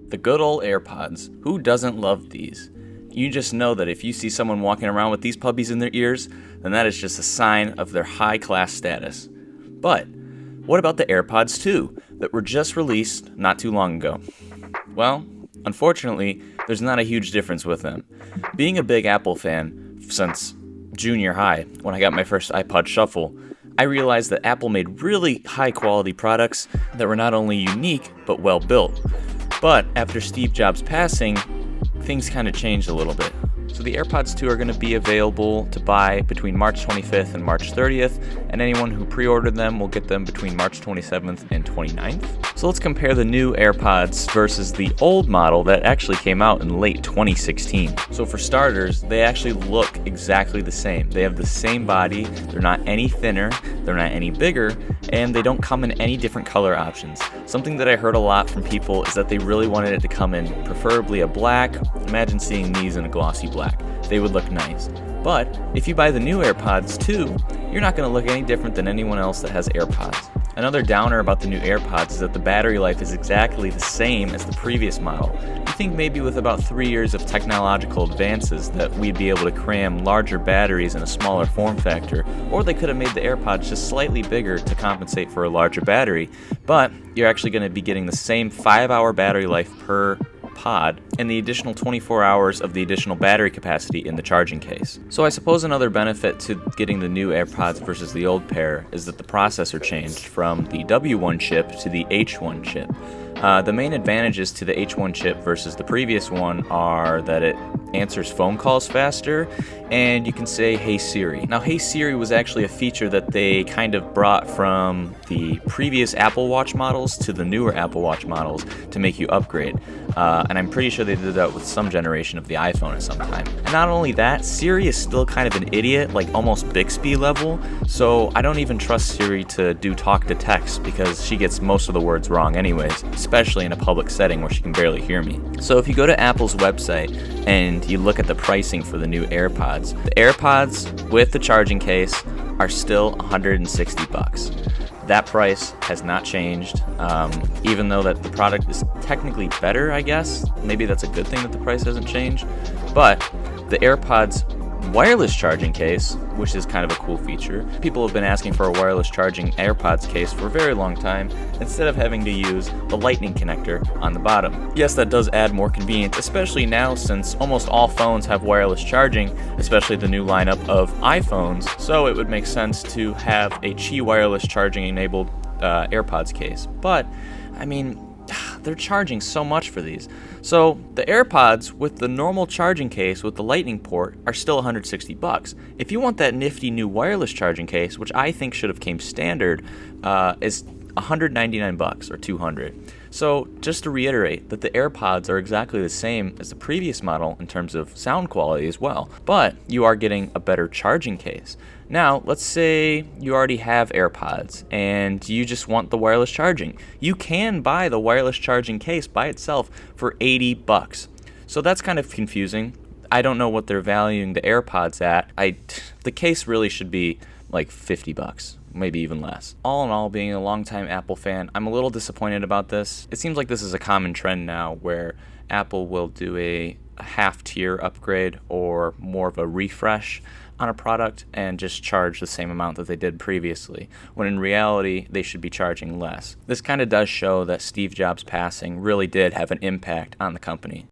The good old Airpods. Who doesn't love these? You just know that if you see someone walking around with these puppies in their ears, then that is just a sign of their high-class status. But what about the Airpods 2 that were just released not too long ago? Well, unfortunately, there's not a huge difference with them. Being a big Apple fan since junior high, when I got my first iPod Shuffle, I realized that Apple made really high-quality products that were not only unique, but well-built. But after Steve Jobs' passing, things kind of changed a little bit. So the Airpods 2 are going to be available to buy between March 25th and March 30th, and anyone who pre-ordered them will get them between March 27th and 29th. So let's compare the new Airpods versus the old model that actually came out in late 2016. So for starters, they actually look exactly the same. They have the same body, they're not any thinner, they're not any bigger, and they don't come in any different color options. Something that I heard a lot from people is that they really wanted it to come in preferably a black. Imagine seeing these in a glossy black. They would look nice. But if you buy the new Airpods 2, you're not going to look any different than anyone else that has Airpods. Another downer about the new Airpods is that the battery life is exactly the same as the previous model. You think maybe with about 3 years of technological advances that we'd be able to cram larger batteries in a smaller form factor, or they could have made the Airpods just slightly bigger to compensate for a larger battery, but you're actually going to be getting the same 5-hour battery life per pod and the additional 24 hours of the additional battery capacity in the charging case. So I suppose another benefit to getting the new AirPods versus the old pair is that the processor changed from the W1 chip to the H1 chip. The main advantages to the H1 chip versus the previous one are that it answers phone calls faster, and you can say, "Hey Siri." Now, "Hey Siri" was actually a feature that they kind of brought from the previous Apple Watch models to the newer Apple Watch models to make you upgrade. And I'm pretty sure they did that with some generation of the iPhone at some time. And not only that, Siri is still kind of an idiot, like almost Bixby level, so I don't even trust Siri to do talk to text because she gets most of the words wrong anyways, especially in a public setting where she can barely hear me. So if you go to Apple's website and you look at the pricing for the new AirPods, the AirPods with the charging case are still $160. That price has not changed, even though that the product is technically better, I guess. Maybe that's a good thing that the price hasn't changed. But the AirPods wireless charging case, which is kind of a cool feature. People have been asking for a wireless charging AirPods case for a very long time, instead of having to use the lightning connector on the bottom. Yes, that does add more convenience, especially now since almost all phones have wireless charging, especially the new lineup of iPhones, so it would make sense to have a Qi wireless charging enabled AirPods case. But, I mean, they're charging so much for these. So the AirPods with the normal charging case with the lightning port are still $160. If you want that nifty new wireless charging case, which I think should have came standard, is $199 or $200. So just to reiterate that the AirPods are exactly the same as the previous model in terms of sound quality as well, but you are getting a better charging case. Now, let's say you already have AirPods and you just want the wireless charging. You can buy the wireless charging case by itself for $80. So that's kind of confusing. I don't know what they're valuing the AirPods at. The case really should be like $50. Maybe even less. All in all, being a longtime Apple fan, I'm a little disappointed about this. It seems like this is a common trend now where Apple will do a half-tier upgrade or more of a refresh on a product and just charge the same amount that they did previously, when in reality, they should be charging less. This kind of does show that Steve Jobs' passing really did have an impact on the company.